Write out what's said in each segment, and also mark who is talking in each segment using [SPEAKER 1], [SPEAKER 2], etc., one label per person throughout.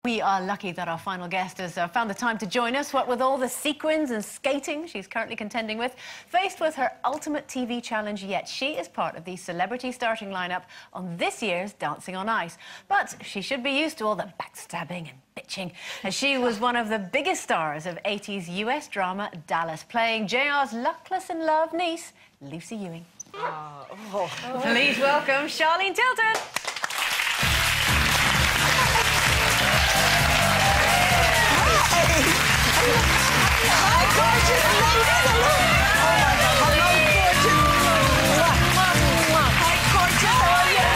[SPEAKER 1] We are lucky that our final guest has found the time to join us. What with all the sequins and skating she's currently contending with, faced with her ultimate TV challenge yet, she is part of the celebrity starting lineup on this year's Dancing on Ice. But she should be used to all the backstabbing and bitching, as she was one of the biggest stars of 80s US drama Dallas, playing JR's luckless in love niece, Lucy Ewing. Please welcome Charlene Tilton.
[SPEAKER 2] Hi, gorgeous ladies. Hello. Oh, my God. Hello, gorgeous. Hi, gorgeous. How are you?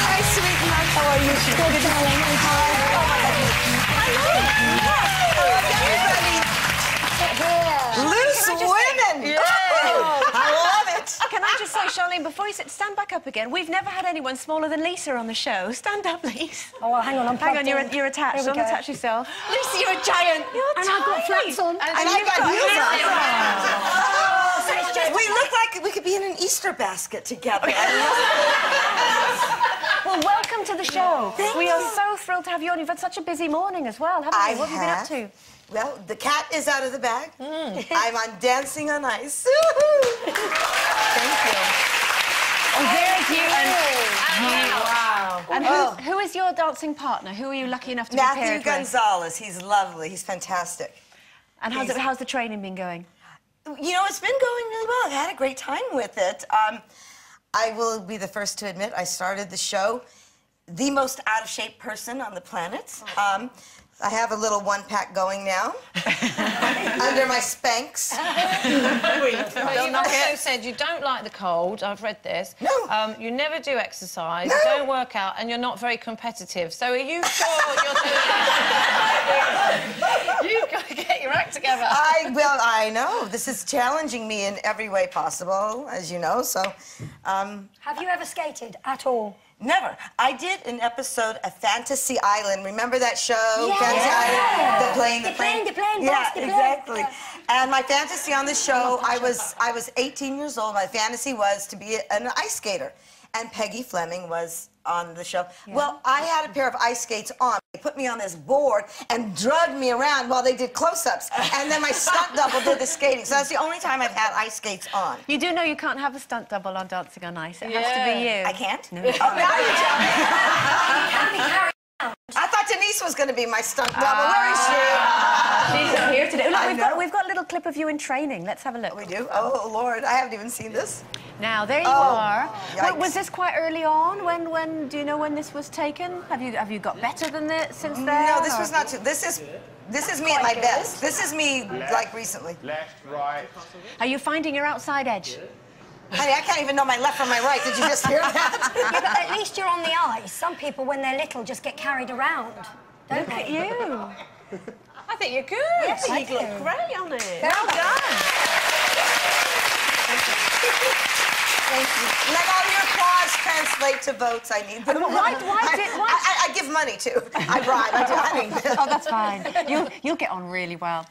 [SPEAKER 2] Hi, sweet man. How are you? Good, darling. Hi. Hello, everybody. Loose women. Yeah. I love it.
[SPEAKER 1] Can I just say, Charlene, before you sit, stand back up again. We've never had anyone smaller than Lisa on the show. Stand up, please.
[SPEAKER 3] Oh, well, hang on, I'm plugged in.
[SPEAKER 1] You're attached. Unattach yourself.
[SPEAKER 2] Lucy, you're a giant.
[SPEAKER 1] And I've got flats on.
[SPEAKER 2] And I've got heels on. We look like we could be in an Easter basket together.
[SPEAKER 1] Well, welcome to the show.
[SPEAKER 2] Thank
[SPEAKER 1] we
[SPEAKER 2] you.
[SPEAKER 1] are so thrilled to have you on. You've had such a busy morning as well, haven't you? What have you been up to?
[SPEAKER 2] Well, the cat is out of the bag. I'm on Dancing on Ice. Thank you.
[SPEAKER 1] Oh, there's you.
[SPEAKER 2] Wow.
[SPEAKER 1] And who is your dancing partner? Who are you lucky enough to be paired
[SPEAKER 2] Matthew
[SPEAKER 1] with?
[SPEAKER 2] Gonzalez. He's lovely. He's fantastic.
[SPEAKER 1] And how's the training been going?
[SPEAKER 2] You know, it's been going really well. I've had a great time with it. I will be the first to admit I started the show the most out-of-shape person on the planet. I have a little one-pack going now under my Spanx.
[SPEAKER 4] You've also said you don't like the cold. I've read this.
[SPEAKER 2] No.
[SPEAKER 4] You never do exercise.
[SPEAKER 2] No.
[SPEAKER 4] You don't work out, and you're not very competitive. So are you sure you're doing? You've got to get your act together.
[SPEAKER 2] I know this is challenging me in every way possible, as you know. So,
[SPEAKER 3] Have you ever skated at all?
[SPEAKER 2] never. I did an episode of Fantasy Island. Remember that show?
[SPEAKER 3] Yeah.
[SPEAKER 2] Fantasy Island. The plane.
[SPEAKER 3] Yeah,
[SPEAKER 2] exactly. And my fantasy on the show, I was 18 years old. My fantasy was to be an ice skater, and Peggy Fleming was on the show. Yeah. Well, I had a pair of ice skates on. They put me on this board and drugged me around while they did close-ups, and then my stunt double did the skating. So that's the only time I've had ice skates on.
[SPEAKER 1] You do know you can't have a stunt double on Dancing on Ice. It has to be you.
[SPEAKER 2] I can't?
[SPEAKER 1] No.
[SPEAKER 2] Oh, now you tell me. I thought Denise was going to be my stunt double. Where is she?
[SPEAKER 1] She's not here today. Look, we've got a little clip of you in training. Let's have a look.
[SPEAKER 2] We do? Oh, Lord. I haven't even seen this.
[SPEAKER 1] Now, there you are.
[SPEAKER 2] Yikes.
[SPEAKER 1] Was this quite early on? When do you know when this was taken? Have you got better than this since then?
[SPEAKER 2] No, this was not too. This is me at my best. This is me, like, recently.
[SPEAKER 5] Left, right.
[SPEAKER 1] Are you finding your outside edge?
[SPEAKER 2] Honey, I can't even know my left from my right. Did you just hear that?
[SPEAKER 3] Yeah, but at least you're on the ice. Some people, when they're little, just get carried around. Don't
[SPEAKER 1] Look at
[SPEAKER 3] they?
[SPEAKER 1] you.
[SPEAKER 4] I think you're good.
[SPEAKER 3] Yes,
[SPEAKER 4] you
[SPEAKER 3] I
[SPEAKER 4] look
[SPEAKER 3] do.
[SPEAKER 4] great on it.
[SPEAKER 1] Well done.
[SPEAKER 2] Thank you. Let all your applause translate to votes. I need them.
[SPEAKER 1] Why
[SPEAKER 2] I give money, too. I bribe. I do.
[SPEAKER 1] Oh, that's fine. You'll get on really well.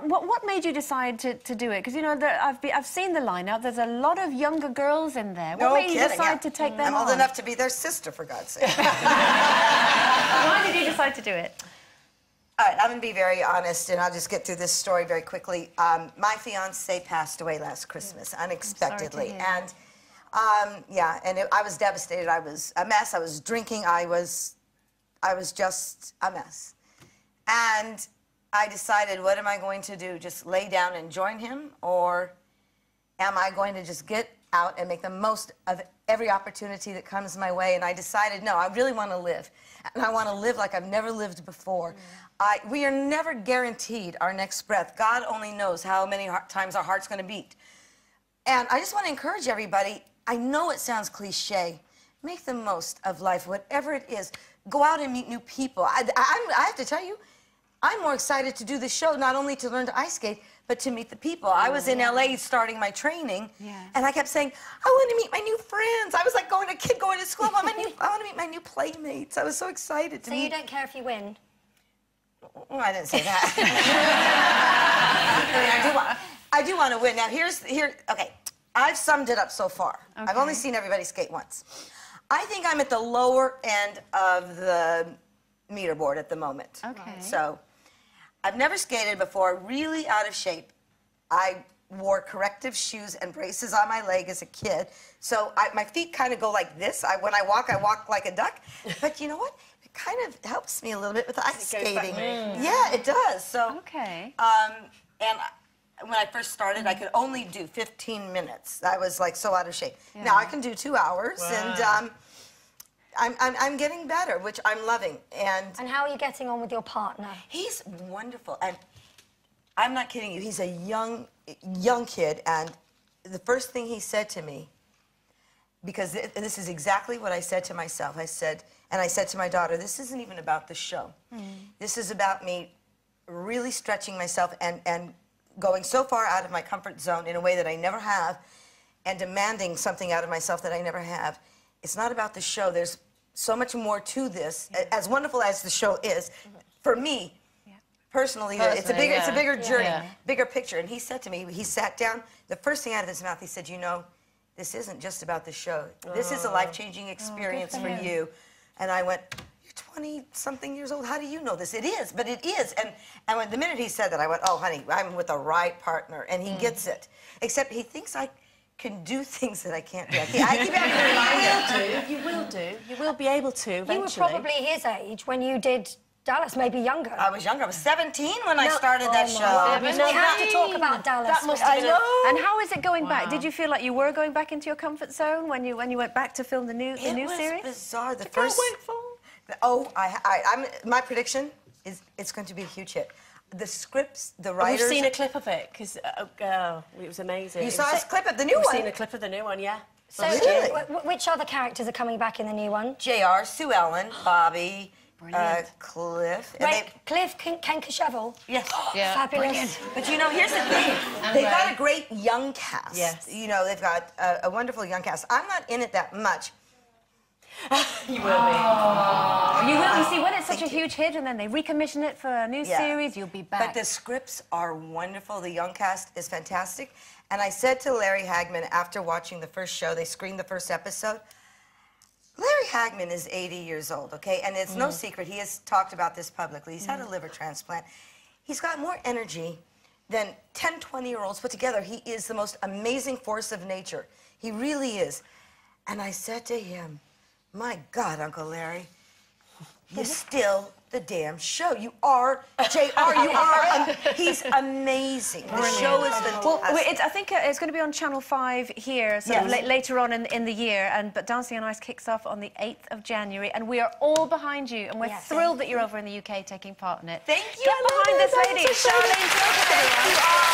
[SPEAKER 1] What made you decide to do it? Because, you know, I've seen the lineup. There's a lot of younger girls in there. What made you decide to take them on?
[SPEAKER 2] I'm old enough to be their sister, for God's sake.
[SPEAKER 1] Why did you decide to do it?
[SPEAKER 2] All right, I'm going to be very honest, and I'll just get through this story very quickly. My fiancé passed away last Christmas, unexpectedly. And, yeah, and I was devastated. I was a mess. I was drinking. I was just a mess. And I decided, what am I going to do? Just lay down and join him? Or am I going to just get out and make the most of every opportunity that comes my way? And I decided, no, I really want to live. And I want to live like I've never lived before. We are never guaranteed our next breath. God only knows how many times our heart's going to beat. And I just want to encourage everybody, I know it sounds cliche, make the most of life, whatever it is. Go out and meet new people. I have to tell you, I'm more excited to do this show, not only to learn to ice skate, but to meet the people. I was in LA starting my training, and I kept saying, I want to meet my new friends. I was like a kid going to school. I want to meet my new playmates. I was so excited to meet.
[SPEAKER 3] So you don't care if you win?
[SPEAKER 2] Well, I didn't say that. I do want to win. Now, okay, I've summed it up so far. Okay. I've only seen everybody skate once. I think I'm at the lower end of the meter board at the moment.
[SPEAKER 1] Okay.
[SPEAKER 2] So I've never skated before, really out of shape. I wore corrective shoes and braces on my leg as a kid. So my feet kind of go like this. When I walk like a duck. But you know what? It kind of helps me a little bit with ice skating. Yeah, it does. So,
[SPEAKER 1] okay.
[SPEAKER 2] And when I first started, I could only do 15 minutes. I was like so out of shape.
[SPEAKER 1] Yeah.
[SPEAKER 2] Now I can do 2 hours, and I'm getting better, which I'm loving. And
[SPEAKER 3] how are you getting on with your partner?
[SPEAKER 2] he's wonderful, and I'm not kidding you. He's a young kid, and the first thing he said to me, because this is exactly what I said to myself. I said to my daughter, this isn't even about the show. This is about me really stretching myself and going so far out of my comfort zone in a way that I never have, and demanding something out of myself that I never have. It's not about the show. There's so much more to this. As wonderful as the show is, for me, personally, it's a bigger journey, bigger picture. And he said to me, he sat down, the first thing out of his mouth, he said, you know, this isn't just about the show. This is a life-changing experience for you. And I went, you're 20-something years old. How do you know this? It is, but it is. And when the minute he said that, I went, oh, honey, I'm with the right partner. And he gets it. Except he thinks I can do things that I can't do. I keep having to remind him.
[SPEAKER 5] You will do. You will be able to eventually.
[SPEAKER 3] You were probably his age when you did Dallas, maybe younger.
[SPEAKER 2] I was younger. I was 17 when I started that show.
[SPEAKER 3] We have to talk about Dallas.
[SPEAKER 5] That must have been
[SPEAKER 1] And how is it going back? Did you feel like you were going back into your comfort zone when you went back to film the new series?
[SPEAKER 2] It was bizarre. The first. My prediction is it's going to be a huge hit. The scripts, the writers.
[SPEAKER 5] We've seen a clip of it because it was amazing.
[SPEAKER 2] You saw a clip of the new one.
[SPEAKER 5] We've seen a clip of the new one, yeah.
[SPEAKER 3] So, which other characters are coming back in the new one?
[SPEAKER 2] JR, Sue Ellen, Bobby, Cliff.
[SPEAKER 3] Cliff Kenkashevel.
[SPEAKER 2] Yes.
[SPEAKER 3] Fabulous.
[SPEAKER 2] Brilliant. But you know, here's the thing. They've got a great young cast.
[SPEAKER 5] Yes.
[SPEAKER 2] You know, they've got a wonderful young cast. I'm not in it that much.
[SPEAKER 5] You will be.
[SPEAKER 1] You will. You see, when it's such a huge hit and then they recommission it for a new series, you'll be back.
[SPEAKER 2] But the scripts are wonderful. The young cast is fantastic. And I said to Larry Hagman after watching the first show, they screened the first episode, Larry Hagman is 80 years old, okay? And it's no secret. He has talked about this publicly. He's had a liver transplant. He's got more energy than 10, 20-year-olds put together. He is the most amazing force of nature. He really is. And I said to him, my God, Uncle Larry, you're still the damn show. You are JR. You are. He's amazing. The show is fantastic.
[SPEAKER 1] Well, I think it's going to be on Channel 5 here, later on in the year. But Dancing on Ice kicks off on the 8th of January, and we are all behind you, and we're thrilled that you're over in the UK taking part in it.
[SPEAKER 2] Thank you.
[SPEAKER 1] Get behind this lady, Charlene Tilton, everyone.